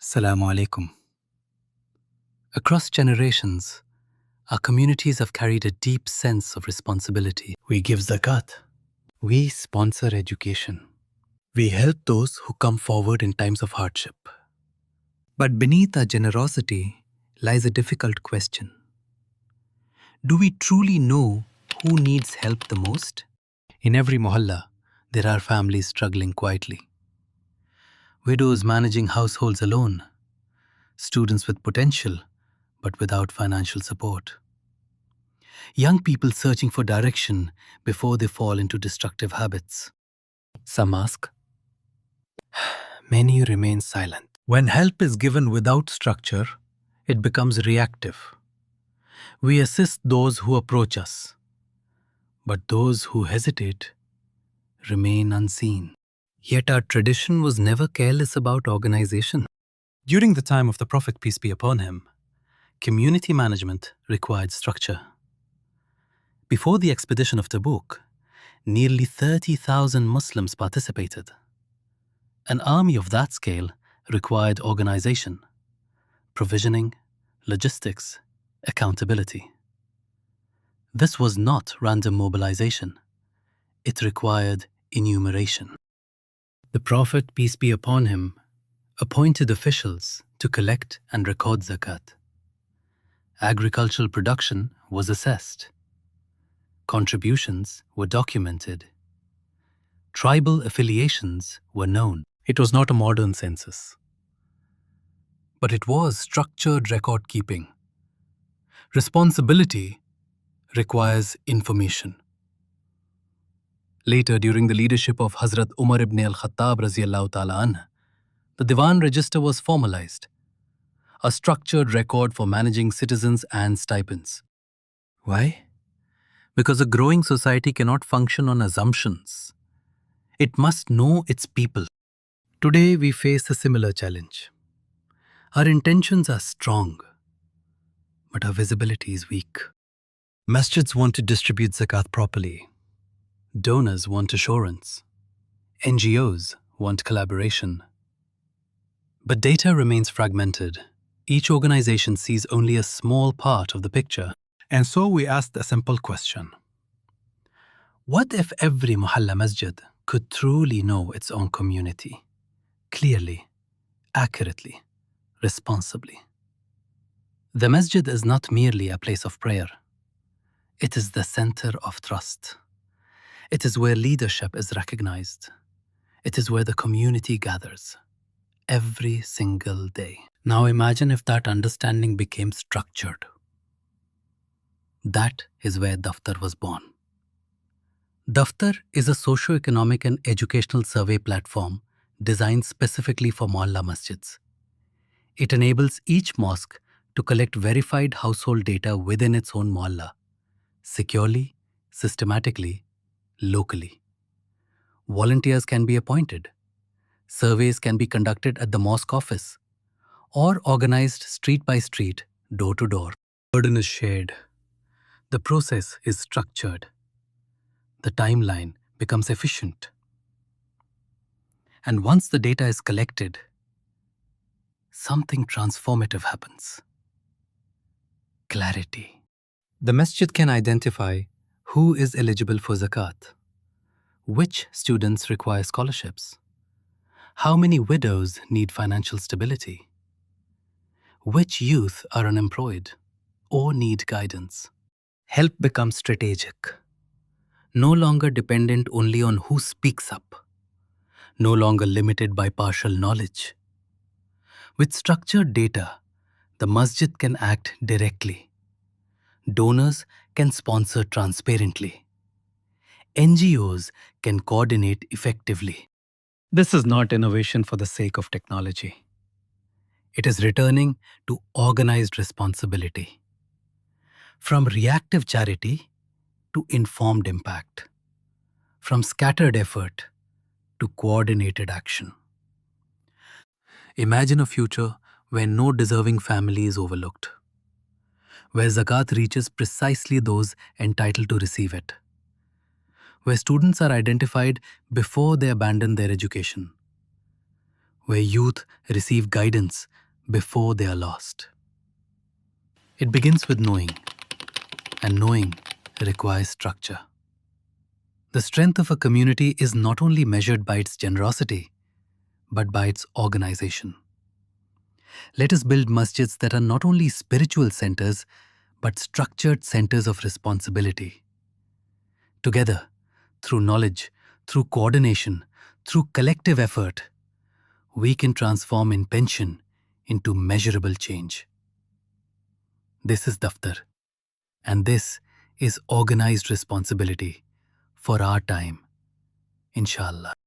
Assalamu alaikum. Across generations, our communities have carried a deep sense of responsibility. We give zakat. We sponsor education. We help those who come forward in times of hardship. But beneath our generosity lies a difficult question. Do we truly know who needs help the most? In every mohalla, there are families struggling quietly. Widows managing households alone. Students with potential, but without financial support. Young people searching for direction before they fall into destructive habits. Some ask. Many remain silent. When help is given without structure, it becomes reactive. We assist those who approach us, but those who hesitate remain unseen. Yet our tradition was never careless about organization. During the time of the Prophet, peace be upon him, community management required structure. Before the Expedition of Tabuk, nearly 30,000 Muslims participated. An army of that scale required organization, provisioning, logistics, accountability. This was not random mobilization. It required enumeration. The Prophet, peace be upon him, appointed officials to collect and record zakat. Agricultural production was assessed. Contributions were documented. Tribal affiliations were known. It was not a modern census, but it was structured record keeping. Responsibility requires information. Later, during the leadership of Hazrat Umar ibn al-Khattab raziyallahu ta'ala anh, the Diwan register was formalized, a structured record for managing citizens and stipends. Why? Because a growing society cannot function on assumptions. It must know its people. Today, we face a similar challenge. Our intentions are strong, but our visibility is weak. Masjids want to distribute zakat properly. Donors want assurance. NGOs want collaboration. But data remains fragmented. Each organization sees only a small part of the picture. And so we asked a simple question. What if every mohalla masjid could truly know its own community? Clearly, accurately, responsibly. The masjid is not merely a place of prayer. It is the center of trust. It is where leadership is recognized. It is where the community gathers every single day. Now imagine if that understanding became structured. That is where Dftr was born. Dftr is a socio-economic and educational survey platform designed specifically for mohalla masjids. It enables each mosque to collect verified household data within its own mohalla, securely, systematically, locally. Volunteers can be appointed. Surveys can be conducted at the mosque office or organized street by street, door to door. The burden is shared. The process is structured. The timeline becomes efficient. And once the data is collected, something transformative happens. Clarity. The masjid can identify who is eligible for zakat, which students require scholarships, how many widows need financial stability, which youth are unemployed or need guidance. Help becomes strategic, no longer dependent only on who speaks up, no longer limited by partial knowledge. With structured data, the masjid can act directly. Donors can sponsor transparently. NGOs can coordinate effectively. This is not innovation for the sake of technology. It is returning to organized responsibility. From reactive charity to informed impact. From scattered effort to coordinated action. Imagine a future where no deserving family is overlooked, where zakat reaches precisely those entitled to receive it, where students are identified before they abandon their education, where youth receive guidance before they are lost. It begins with knowing, and knowing requires structure. The strength of a community is not only measured by its generosity, but by its organization. Let us build masjids that are not only spiritual centers, but structured centers of responsibility. Together, through knowledge, through coordination, through collective effort, we can transform intention into measurable change. This is Dftr, and this is organized responsibility for our time, inshallah.